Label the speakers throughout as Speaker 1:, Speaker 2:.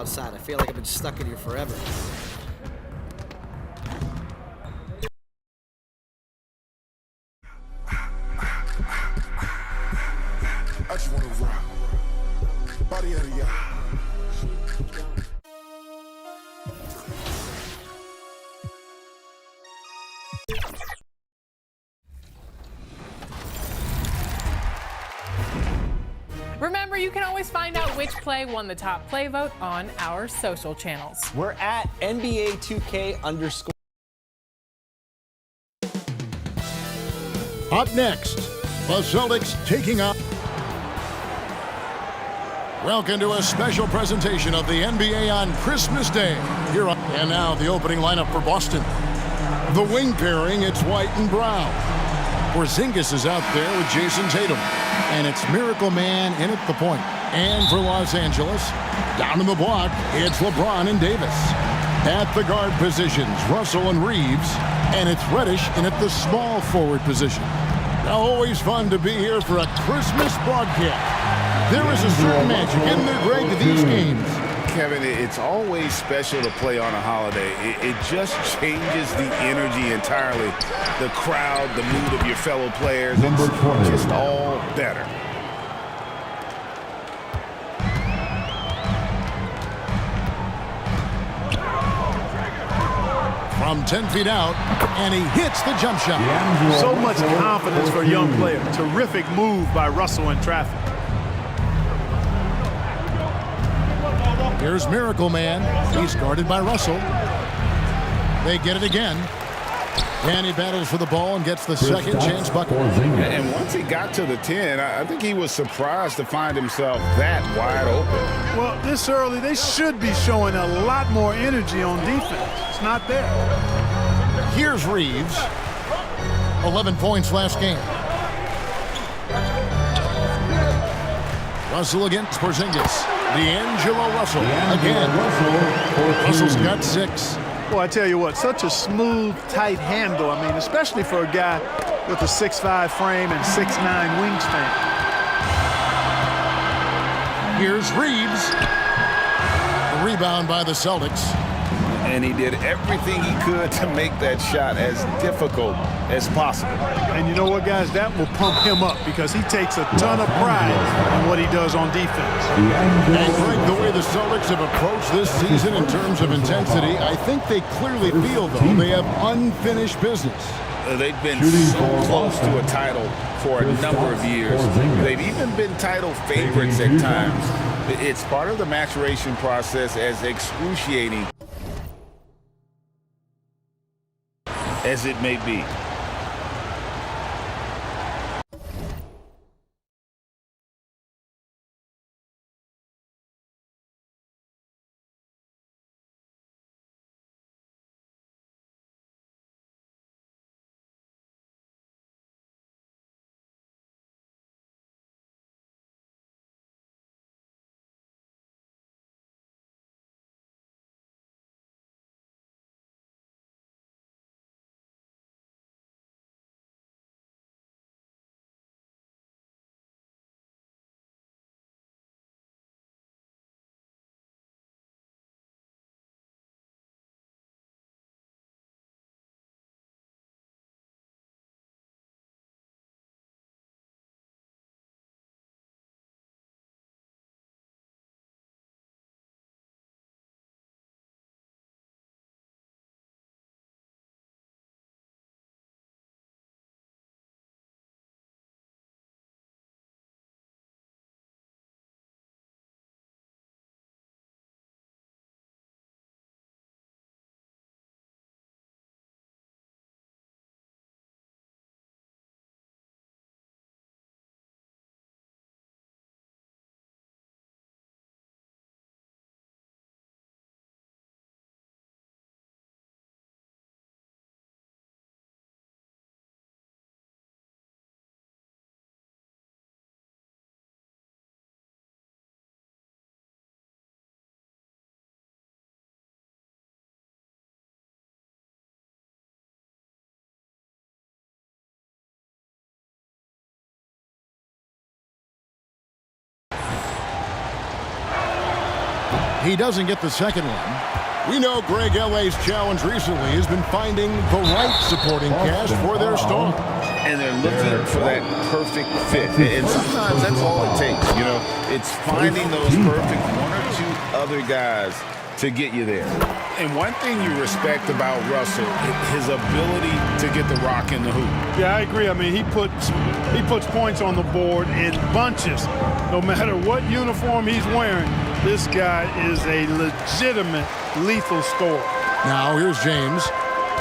Speaker 1: Outside. I feel like I've been stuck in here forever.
Speaker 2: I just wanna rock. Body out of y'all.
Speaker 3: Remember, you can always find out which play won the top play vote on our social channels.
Speaker 4: We're at NBA 2K_.
Speaker 5: Up next, the Celtics taking up. Welcome to a special presentation of the NBA on Christmas Day. And now the opening lineup for Boston. The wing pairing, it's White and Brown. Porzingis is out there with Jason Tatum. And it's Miracle Man in at the point. And for Los Angeles, down in the block, it's LeBron and Davis. At the guard positions, Russell and Reeves. And it's Reddish in at the small forward position. Now, always fun to be here for a Christmas broadcast. There is a certain magic in there, Greg, to these games.
Speaker 6: Kevin, it's always special to play on a holiday. It just changes the energy entirely. The crowd, the mood of your fellow players, it's just all better.
Speaker 5: From 10 feet out, and he hits the jump shot.
Speaker 7: So much confidence for a young player. Terrific move by Russell in traffic.
Speaker 5: Here's Miracle Man. He's guarded by Russell. They get it again. And he battles for the ball and gets the second chance bucket.
Speaker 6: And once he got to the 10, I think he was surprised to find himself that wide open.
Speaker 7: Well, this early, they should be showing a lot more energy on defense. It's not there.
Speaker 5: Here's Reeves. 11 points last game. Russell against Porzingis. D'Angelo Russell again. Russell's got 6.
Speaker 7: Well, I tell you what, such a smooth, tight handle. I mean, especially for a guy with a 6'5" frame and 6'9" wingspan.
Speaker 5: Here's Reeves. A rebound by the Celtics.
Speaker 6: And he did everything he could to make that shot as difficult as possible.
Speaker 7: And you know what, guys? That will pump him up because he takes a ton of pride in what he does on defense.
Speaker 5: And Greg, the way the Celtics have approached this season in terms of intensity, I think they clearly feel, though, they have unfinished business.
Speaker 6: They've been so close to a title for a number of years. They've even been title favorites at times. It's part of the maturation process, as excruciating as it may be.
Speaker 5: He doesn't get the second one. We know Greg L.A.'s challenge recently has been finding the right supporting cast for their star.
Speaker 6: And they're looking for that perfect fit. And sometimes that's all it takes, you know. It's finding those perfect one or two other guys to get you there. And one thing you respect about Russell, his ability to get the rock in the hoop.
Speaker 7: Yeah, I agree. I mean, he puts points on the board in bunches. No matter what uniform he's wearing, this guy is a legitimate lethal scorer.
Speaker 5: Now here's James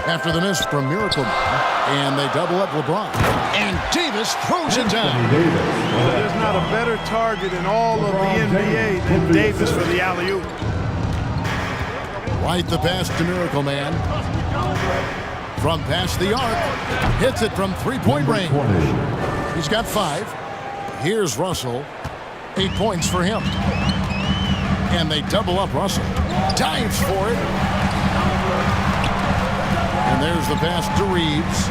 Speaker 5: after the miss from Miracle Man, and they double up LeBron. And Davis throws it down.
Speaker 7: There's not a better target in all of the NBA than Davis for the alley-oop.
Speaker 5: Right the pass to Miracle Man. From past the arc, hits it from three-point range. He's got 5. Here's Russell. 8 points for him. And they double up Russell. Dives for it. And there's the pass to Reeves.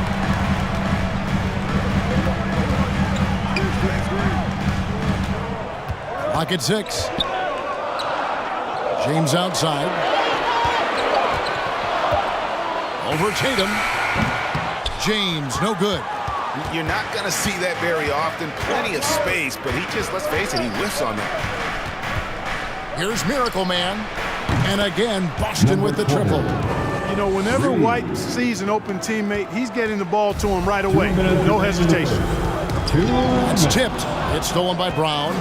Speaker 5: Lock at 6. James outside. Over Tatum. James, no good.
Speaker 6: You're not going to see that very often. Plenty of space, but he just, let's face it, he whiffs on that.
Speaker 5: Here's Miracle Man. And again, Boston with the triple.
Speaker 7: You know, whenever White sees an open teammate, he's getting the ball to him right away. No hesitation.
Speaker 5: It's tipped. It's stolen by Brown.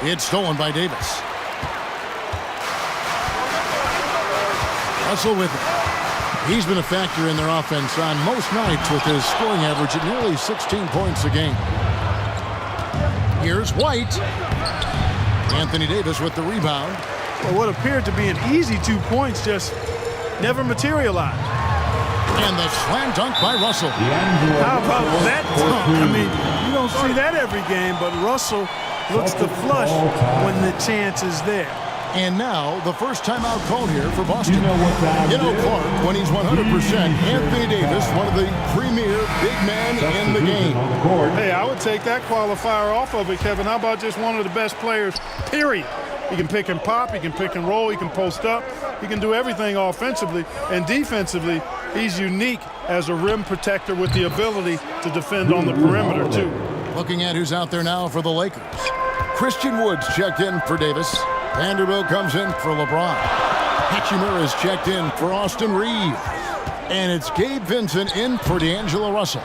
Speaker 5: It's stolen by Davis. Russell with it. He's been a factor in their offense on most nights with his scoring average at nearly 16 points a game. Here's White. Anthony Davis with the rebound.
Speaker 7: Well, what appeared to be an easy 2 points just never materialized.
Speaker 5: And the slam dunk by Russell.
Speaker 7: How about that dunk? I mean, you don't see that every game, but Russell looks to flush when the chance is there.
Speaker 5: And now, the first timeout called here for Boston. Clark, when he's 100%, Anthony Davis, one of the premier big men in the game.
Speaker 7: Hey, I would take that qualifier off of it, Kevin. How about just one of the best players, period? He can pick and pop, he can pick and roll, he can post up, he can do everything offensively. And defensively, he's unique as a rim protector with the ability to defend on the perimeter, too.
Speaker 5: Looking at who's out there now for the Lakers. Christian Woods checked in for Davis. Vanderbilt comes in for LeBron. Hachimura is checked in for Austin Reeves. And it's Gabe Vincent in for D'Angelo Russell.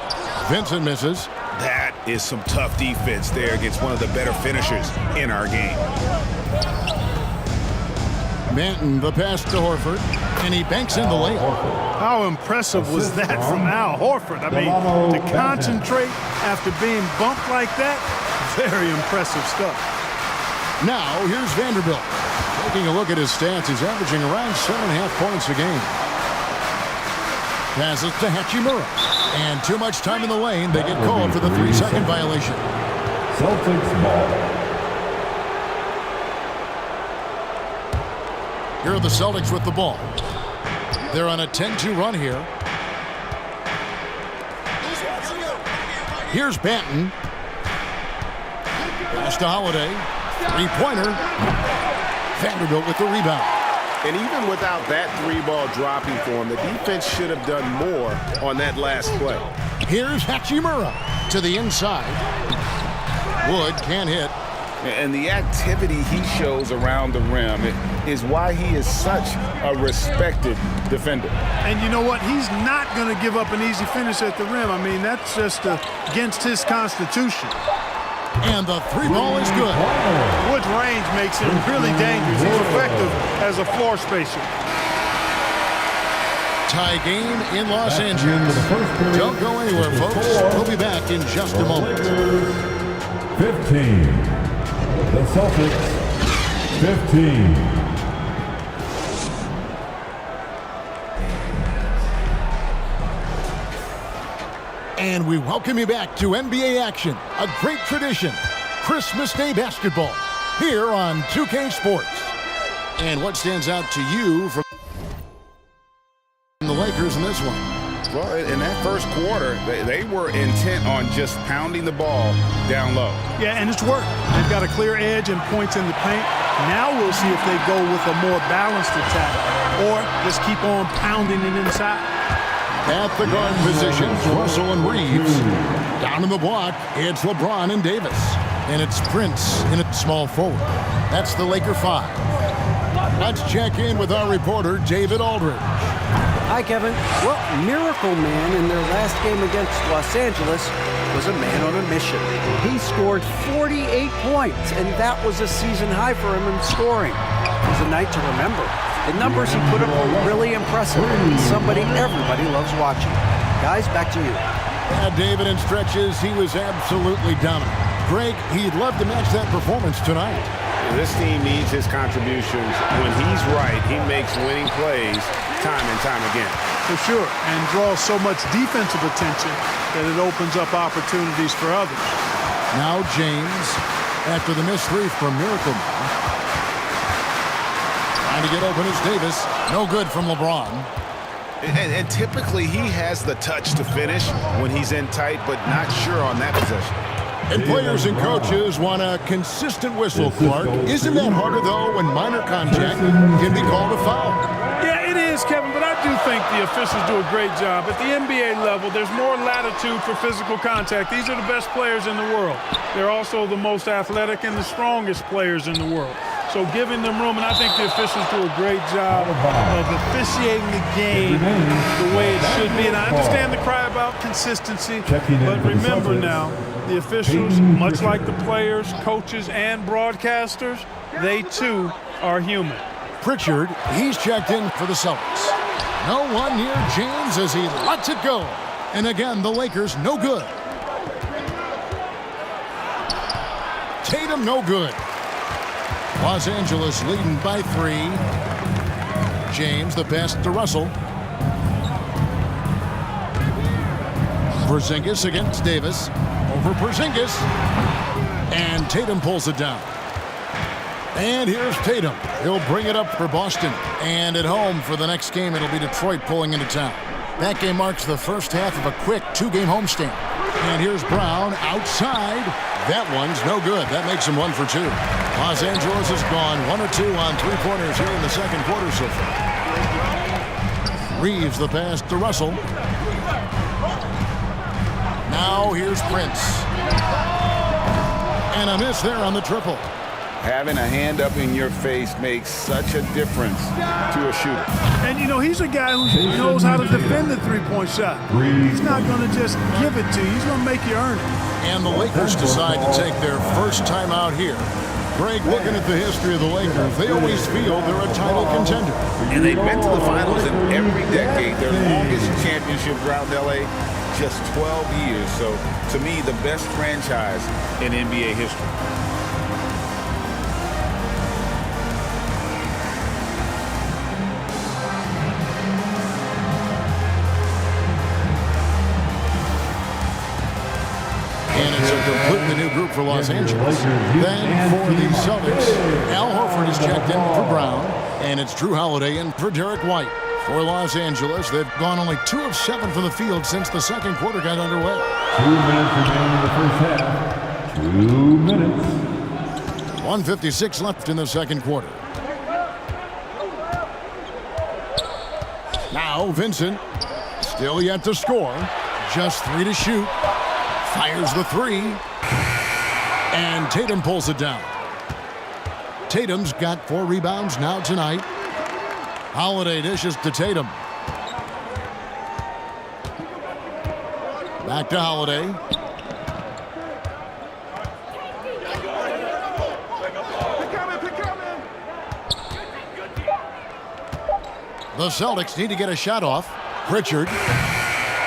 Speaker 5: Vincent misses.
Speaker 6: That is some tough defense there against one of the better finishers in our game.
Speaker 5: Manton, the pass to Horford, and he banks in the layup.
Speaker 7: How impressive was that from Al Horford? I mean, to concentrate after being bumped like that, very impressive stuff.
Speaker 5: Now, here's Vanderbilt. Taking a look at his stats, he's averaging around 7.5 points a game. Passes to Hachimura. And too much time in the lane. They get called for the 3-second violation.
Speaker 8: Celtics ball.
Speaker 5: Here are the Celtics with the ball. They're on a 10-2 run here. Here's Banton. Pass to Holiday. Three-pointer. Vanderbilt with the rebound.
Speaker 6: And even without that 3-ball dropping for him, the defense should have done more on that last play.
Speaker 5: Here's Hachimura to the inside. Wood can't hit.
Speaker 6: And the activity he shows around the rim is why he is such a respected defender.
Speaker 7: And you know what? He's not going to give up an easy finish at the rim. I mean, that's just against his constitution.
Speaker 5: And the 3-ball is good.
Speaker 7: Wood's range makes him really dangerous. He's effective as a floor spacer.
Speaker 5: Tie game in Los Angeles. Don't go anywhere, folks. We'll be back in just a moment.
Speaker 8: 15. The Celtics, 15.
Speaker 5: And we welcome you back to NBA action, a great tradition, Christmas Day basketball, here on 2K Sports. And what stands out to you from the Lakers in this one?
Speaker 6: Well, in that first quarter, they were intent on just pounding the ball down low.
Speaker 7: Yeah, and it's worked. They've got a clear edge and points in the paint. Now we'll see if they go with a more balanced attack or just keep on pounding it inside.
Speaker 5: At the guard positions, Russell and Reeves. Down in the block, it's LeBron and Davis. And it's Prince in a small forward. That's the Laker 5. Let's check in with our reporter, David Aldridge.
Speaker 9: Hi, Kevin. Well, Miracle Man in their last game against Los Angeles was a man on a mission. He scored 48 points, and that was a season high for him in scoring. It was a night to remember. The numbers he put up were really impressive. He's somebody everybody loves watching. Guys, back to you.
Speaker 5: Yeah, David, in stretches, he was absolutely dominant. Greg, he'd love to match that performance tonight.
Speaker 10: This team needs his contributions. When he's right, he makes winning plays time and time again.
Speaker 7: For sure, and draws so much defensive attention that it opens up opportunities for others.
Speaker 5: Now James, after the missed three from Miracle. Trying to get open is Davis. No good from LeBron.
Speaker 6: And typically he has the touch to finish when he's in tight, but not sure on that possession.
Speaker 5: And players and coaches want a consistent whistle, Clark. Isn't that harder, though, when minor contact can be called a foul?
Speaker 7: Yeah, it is, Kevin, but I do think the officials do a great job. At the NBA level, there's more latitude for physical contact. These are the best players in the world. They're also the most athletic and the strongest players in the world. So giving them room, and I think the officials do a great job of officiating the game the way it should be. And I understand the cry about consistency, but remember now, the officials, much like the players, coaches, and broadcasters, they too are human.
Speaker 5: Pritchard, he's checked in for the Celtics. No one near James as he lets it go. And again, the Lakers no good. Tatum no good. Los Angeles leading by 3. James, the pass to Russell. Porzingis against Davis. Over Porzingis. And Tatum pulls it down. And here's Tatum. He'll bring it up for Boston. And at home for the next game, it'll be Detroit pulling into town. That game marks the first half of a quick 2-game homestand. And here's Brown outside. That one's no good. That makes him 1 for 2. Los Angeles has gone 1 or 2 on 3-pointers here in the second quarter so far. Reeves the pass to Russell. Now here's Prince. And a miss there on the triple.
Speaker 6: Having a hand up in your face makes such a difference to a shooter.
Speaker 7: And, you know, he's a guy who knows how to defend the three-point shot. He's not going to just give it to you. He's going to make you earn it.
Speaker 5: And the Lakers decide to take their first time out here. Greg, looking at the history of the Lakers, they always feel they're a title contender.
Speaker 6: And they've been to the finals in every decade. Their longest championship drought in L.A., just 12 years. So, to me, the best franchise in NBA history.
Speaker 5: And it's a completely new group for Los Angeles. Then for the Celtics, Al Horford is checked in for Brown, and it's Drew Holiday in for Derek White. For Los Angeles, they've gone only 2 of 7 from the field since the second quarter got underway.
Speaker 8: 2 minutes remaining in the first half. 2 minutes.
Speaker 5: 1:56 left in the second quarter. Now Vincent, still yet to score. Just 3 to shoot. Fires the 3. And Tatum pulls it down. Tatum's got 4 rebounds now tonight. Holiday dishes to Tatum. Back to Holiday. The Celtics need to get a shot off. Pritchard.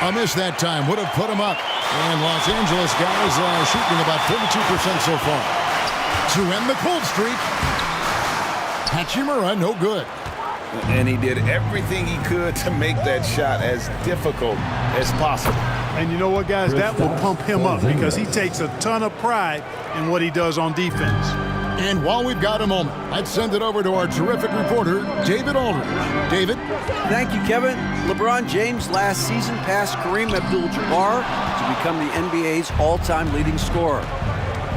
Speaker 5: A miss that time. Would have put him up. And Los Angeles guys shooting about 32% so far. To end the cold streak. Hachimura, no good.
Speaker 6: And he did everything he could to make that shot as difficult as possible.
Speaker 7: And you know what, guys? That will pump him up because he takes a ton of pride in what he does on defense.
Speaker 5: And while we've got a moment, let's send it over to our terrific reporter, David Aldridge. David?
Speaker 9: Thank you, Kevin. LeBron James last season passed Kareem Abdul-Jabbar to become the NBA's all-time leading scorer.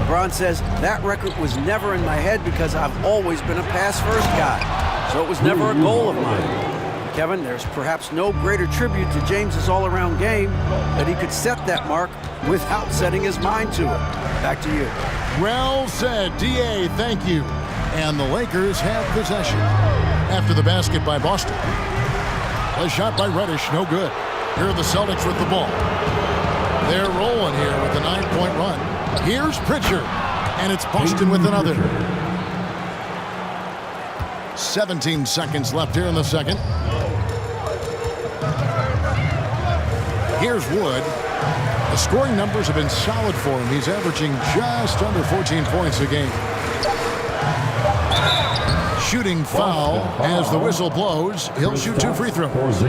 Speaker 9: LeBron says, that record was never in my head because I've always been a pass-first guy, so it was never a goal of mine. Kevin, there's perhaps no greater tribute to James's all-around game that he could set that mark without setting his mind to it. Back to you.
Speaker 5: Well said, D.A., thank you. And the Lakers have possession. After the basket by Boston. A shot by Reddish, no good. Here are the Celtics with the ball. They're rolling here with a 9-point run. Here's Pritchard, and it's Boston with another. 17 seconds left here in the second. Here's Wood. The scoring numbers have been solid for him. He's averaging just under 14 points a game. Shooting foul as the whistle blows. He'll shoot 2 free throws.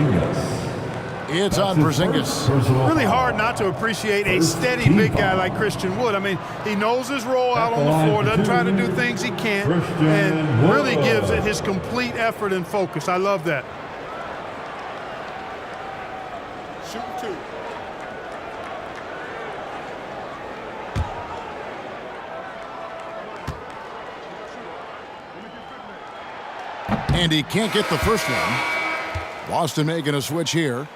Speaker 5: It's on Porzingis.
Speaker 7: Really hard not to appreciate a steady big guy like Christian Wood. I mean, he knows his role out on the floor, doesn't try to do things he can't, and really gives it his complete effort and focus. I love that. Shoot 2.
Speaker 5: And he can't get the first one. Boston making a switch here.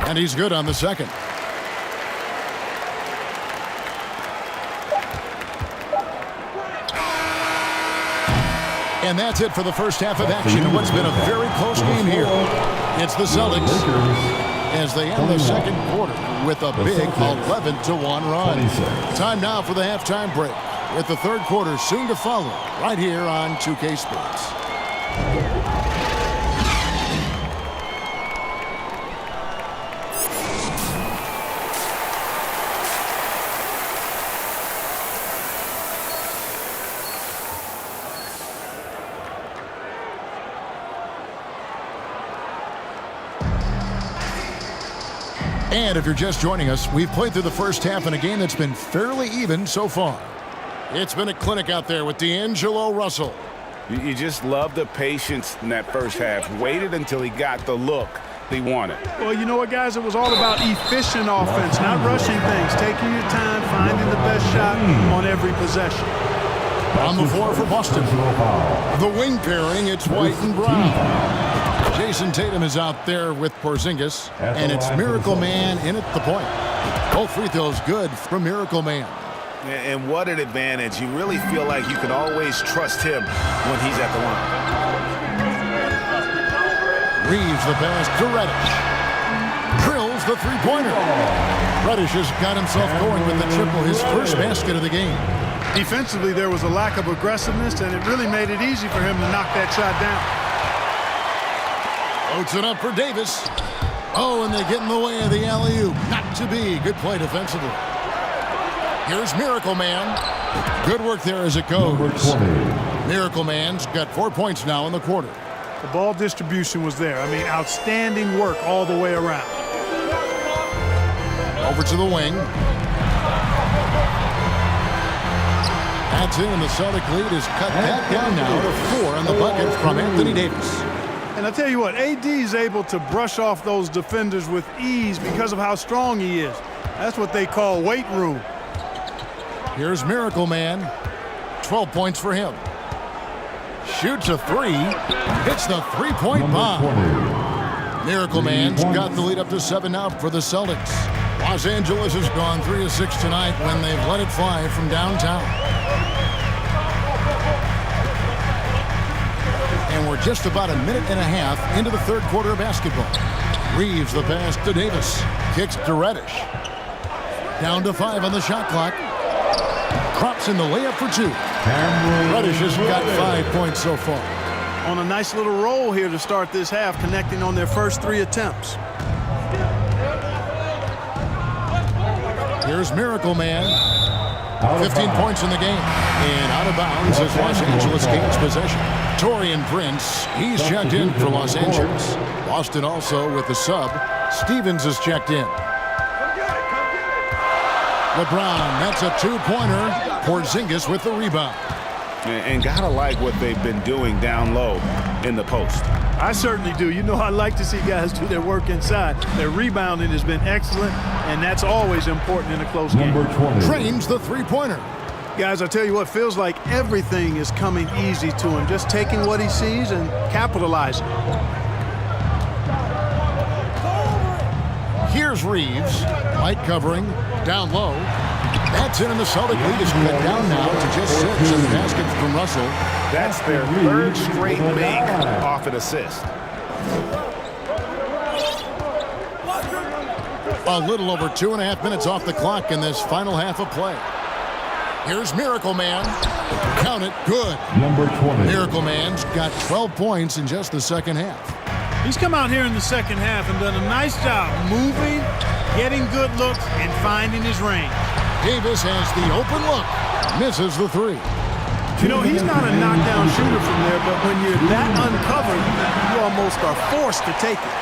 Speaker 5: And he's good on the second. And that's it for the first half of action in what's been a very close game here. It's the Celtics as they end the second quarter with a big 11-1 run. Time now for the halftime break with the third quarter soon to follow right here on 2K Sports. And if you're just joining us, we've played through the first half in a game that's been fairly even so far. It's been a clinic out there with D'Angelo Russell.
Speaker 10: You just love the patience in that first half. Waited until he got the look he wanted.
Speaker 7: Well, you know what, guys? It was all about efficient offense, not rushing things, taking your time, finding the best shot on every possession.
Speaker 5: On the floor for Boston, the wing pairing, it's White and Brown. Jason Tatum is out there with Porzingis, and it's Miracle Man in at the point. Both free throws good for Miracle Man.
Speaker 6: And what an advantage. You really feel like you can always trust him when he's at the line.
Speaker 5: Reeves the pass to Reddish. Drills the three-pointer. Reddish has got himself going with the triple, his first basket of the game.
Speaker 7: Defensively, there was a lack of aggressiveness, and it really made it easy for him to knock that shot down.
Speaker 5: Floats it up for Davis. Oh, and they get in the way of the alley-oop. Not to be. Good play defensively. Here's Miracle Man. Good work there as it goes. Miracle Man's got 4 points now in the quarter.
Speaker 7: The ball distribution was there. I mean, outstanding work all the way around.
Speaker 5: Over to the wing. That's in, and the Celtic lead is cut that down now to 4 on the bucket from Anthony Davis.
Speaker 7: And I tell you what, AD is able to brush off those defenders with ease because of how strong he is. That's what they call weight room.
Speaker 5: Here's Miracle Man. 12 points for him. Shoots a 3. Hits the three-point bomb. Miracle Man's got the lead up to 7 now for the Celtics. Los Angeles has gone 3 of 6 tonight when they've let it fly from downtown. And we're just about a minute and a half into the third quarter of basketball. Reeves the pass to Davis. Kicks to Reddish. Down to 5 on the shot clock. Crops in the layup for 2. Reddish has got 5 points so far.
Speaker 7: On a nice little roll here to start this half, connecting on their first 3 attempts.
Speaker 5: Here's Miracle Man. 15 points in the game. And out of bounds as Los Angeles gains possession. Taurean Prince, he's checked in for Los Angeles. Boston also with the sub. Stevens is checked in. LeBron, that's a two-pointer. Porzingis with the rebound.
Speaker 10: And gotta like what they've been doing down low in the post.
Speaker 7: I certainly do. You know, I like to see guys do their work inside. Their rebounding has been excellent, and that's always important in a close game.
Speaker 8: Number 20.
Speaker 5: Drains the three-pointer.
Speaker 7: Guys, I tell you what, feels like everything is coming easy to him. Just taking what he sees and capitalizing.
Speaker 5: Here's Reeves. Light covering. Down low. That's in, and the Celtic lead is cut down now to just 6 in the basket from Russell.
Speaker 10: That's their third straight make off an assist.
Speaker 5: A little over 2.5 minutes off the clock in this final half of play. Here's Miracle Man. Count it. Good.
Speaker 8: Number 20.
Speaker 5: Miracle Man's got 12 points in just the second half.
Speaker 7: He's come out here in the second half and done a nice job moving, getting good looks, and finding his range.
Speaker 5: Davis has the open look. Misses the three.
Speaker 7: You know, he's not a knockdown shooter from there, but when you're that uncovered, you almost are forced to take it.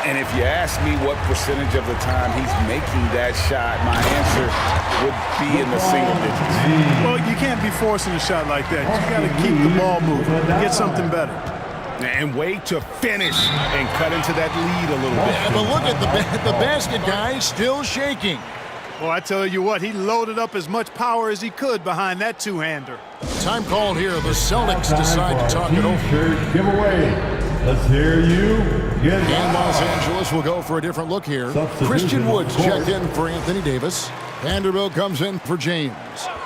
Speaker 10: And if you ask me what percentage of the time he's making that shot, my answer would be in the single digits.
Speaker 7: Well, you can't be forcing a shot like that. You got to keep the ball moving, get something better.
Speaker 10: And wait to finish and cut into that lead a little bit.
Speaker 5: But look at the basket guy still shaking.
Speaker 7: Well, I tell you what, he loaded up as much power as he could behind that two-hander.
Speaker 5: Time called here. The Celtics decide to talk it over.
Speaker 8: T-shirt giveaway. Let's hear you get it.
Speaker 5: And Los Angeles will go for a different look here. Christian Woods checked in for Anthony Davis. Vanderbilt comes in for James.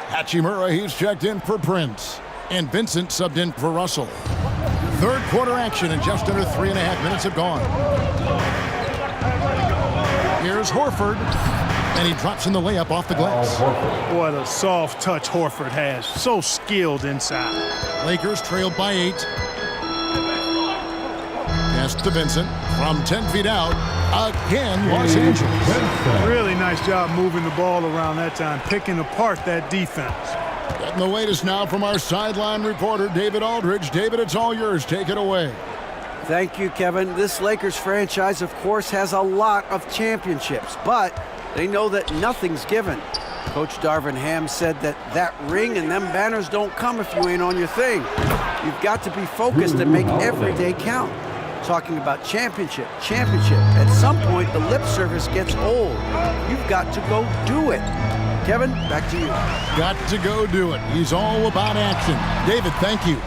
Speaker 5: Hachimura, he's checked in for Prince. And Vincent subbed in for Russell. Third quarter action, and just under 3.5 minutes have gone. Here's Horford, and he drops in the layup off the glass.
Speaker 7: What a soft touch Horford has. So skilled inside.
Speaker 5: Lakers trailed by 8. Pass to Vincent from 10 feet out. Again, Los Angeles.
Speaker 7: Really nice job moving the ball around that time, picking apart that defense.
Speaker 5: Getting the latest now from our sideline reporter, David Aldridge. David, it's all yours. Take it away.
Speaker 9: Thank you, Kevin. This Lakers franchise, of course, has a lot of championships, but they know that nothing's given. Coach Darvin Ham said that ring and them banners don't come if you ain't on your thing. You've got to be focused and make every day count. Talking about championship. At some point, the lip service gets old. You've got to go do it. Kevin, back to you.
Speaker 5: Got to go do it. He's all about action. David, thank you.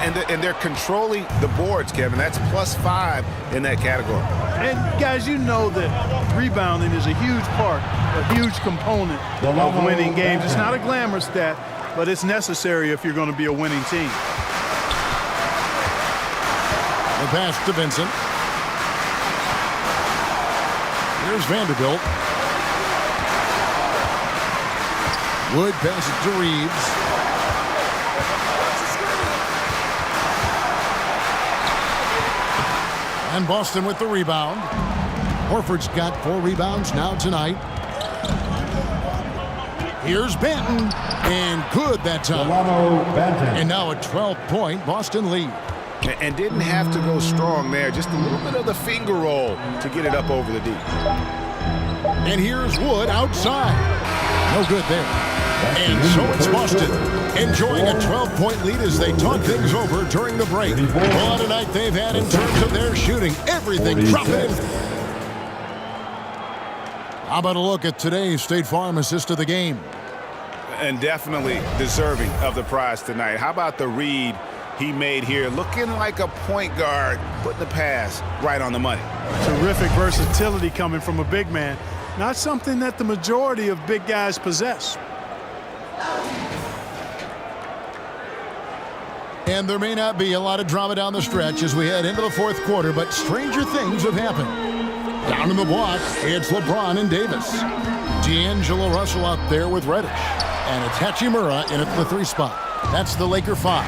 Speaker 10: And they're controlling the boards, Kevin. That's +5 in that category.
Speaker 7: And guys, you know that rebounding is a huge part, a huge component of winning games. It's not a glamour stat, but it's necessary if you're going to be a winning team.
Speaker 5: The pass to Vincent. Here's Vanderbilt. Wood passes to Reeves. And Boston with the rebound. Horford's got 4 rebounds now tonight. Here's Banton. And good that time. And now a 12-point Boston lead.
Speaker 10: And didn't have to go strong there. Just a little bit of the finger roll to get it up over the D.
Speaker 5: And here's Wood outside. No good there. And so it's Boston enjoying a 12-point lead as they talk things over during the break. What a night they've had in terms of their shooting. Everything dropping in. How about a look at today's State Farm assist of the game?
Speaker 10: And definitely deserving of the prize tonight. How about the read he made here? Looking like a point guard, putting the pass right on the money.
Speaker 7: Terrific versatility coming from a big man. Not something that the majority of big guys possess.
Speaker 5: And there may not be a lot of drama down the stretch as we head into the fourth quarter, but stranger things have happened. Down in the block, it's LeBron and Davis. D'Angelo Russell out there with Reddish. And it's Hachimura in at the 3 spot. That's the Laker 5.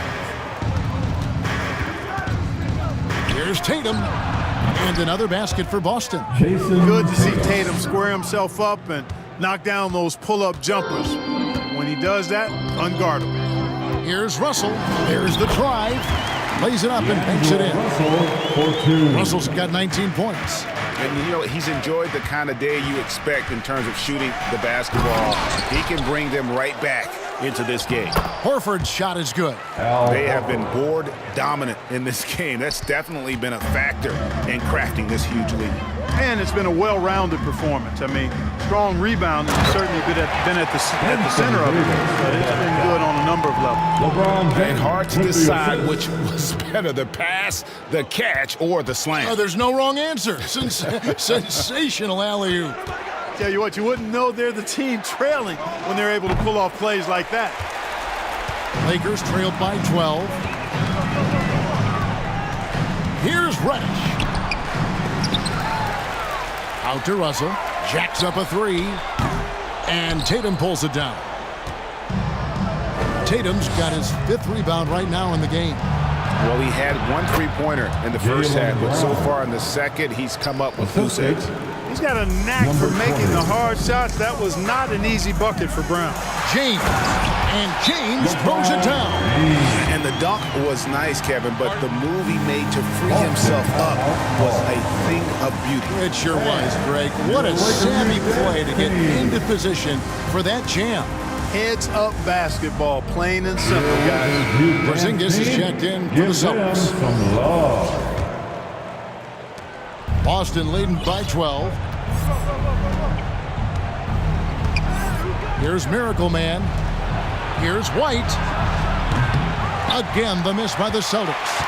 Speaker 5: Here's Tatum. And another basket for Boston.
Speaker 7: Good to see Tatum square himself up and knock down those pull-up jumpers. When he does that, unguardable.
Speaker 5: Here's Russell. There's the drive. Lays it up and banks it in. Russell's got 19 points.
Speaker 10: And, you know, he's enjoyed the kind of day you expect in terms of shooting the basketball. He can bring them right back into this game.
Speaker 5: Horford's shot is good.
Speaker 10: They have been board dominant in this game. That's definitely been a factor in crafting this huge lead.
Speaker 7: And it's been a well-rounded performance. I mean, strong rebounding has certainly been at the center of it, but it's been good on a number of levels.
Speaker 10: And hard to decide which was better, the pass, the catch, or the slam.
Speaker 5: Oh, there's no wrong answer. Sensational alley-oop.
Speaker 7: Tell you what, you wouldn't know they're the team trailing when they're able to pull off plays like that.
Speaker 5: Lakers trailed by 12. Here's Reddish. Out to Russell. Jacks up a three. And Tatum pulls it down. Tatum's got his 5th rebound right now in the game.
Speaker 10: Well, he had 1 3-pointer in the first half, but so far in the second, he's come up with loose eggs.
Speaker 7: He's got a knack for making the hard shots. That was not an easy bucket for Brown.
Speaker 5: James. And James throws it down.
Speaker 10: And the dunk was nice, Kevin, but the move he made to free himself up was a thing of beauty.
Speaker 5: It sure was, Greg. What a savvy play to get into position for that jam.
Speaker 7: Heads-up basketball, plain and simple, guys.
Speaker 5: Porzingis is checked in for the Celtics. Boston leading by 12. Here's Miracle Man. Here's White. Again, the miss by the Celtics.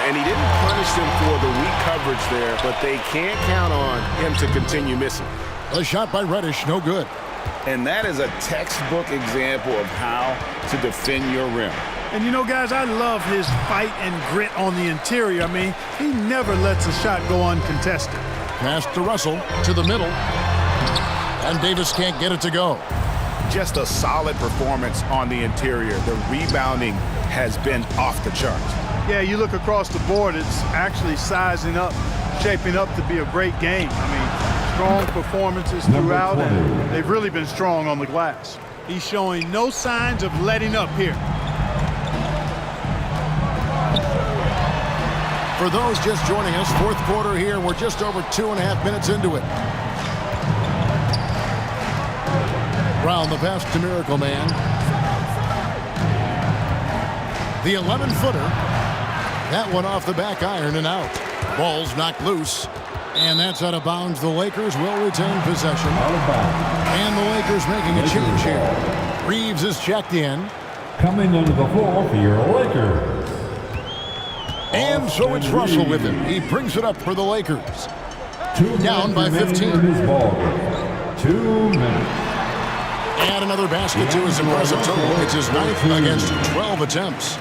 Speaker 10: And he didn't punish them for the weak coverage there, but they can't count on him to continue missing.
Speaker 5: A shot by Reddish, no good.
Speaker 10: And that is a textbook example of how to defend your rim.
Speaker 7: And you know, guys, I love his fight and grit on the interior. I mean, he never lets a shot go uncontested.
Speaker 5: Pass to Russell, to the middle. And Davis can't get it to go.
Speaker 10: Just a solid performance on the interior. The rebounding has been off the charts.
Speaker 7: Yeah, you look across the board, it's actually sizing up, shaping up to be a great game. I mean, strong performances throughout, and they've really been strong on the glass. He's showing no signs of letting up here.
Speaker 5: For those just joining us, 4th quarter here, we're just over 2.5 minutes into it. Brown, the pass to Miracle Man. The 11-footer. That one off the back iron and out. Ball's knocked loose. And that's out of bounds. The Lakers will retain possession. And the Lakers making a change here. Reeves is checked in.
Speaker 8: Coming into the floor for your Lakers.
Speaker 5: And so it's Russell with him. He brings it up for the Lakers. Down by 15.
Speaker 8: 2 minutes.
Speaker 5: And another basket to his impressive total. It's his 9th against 12 attempts.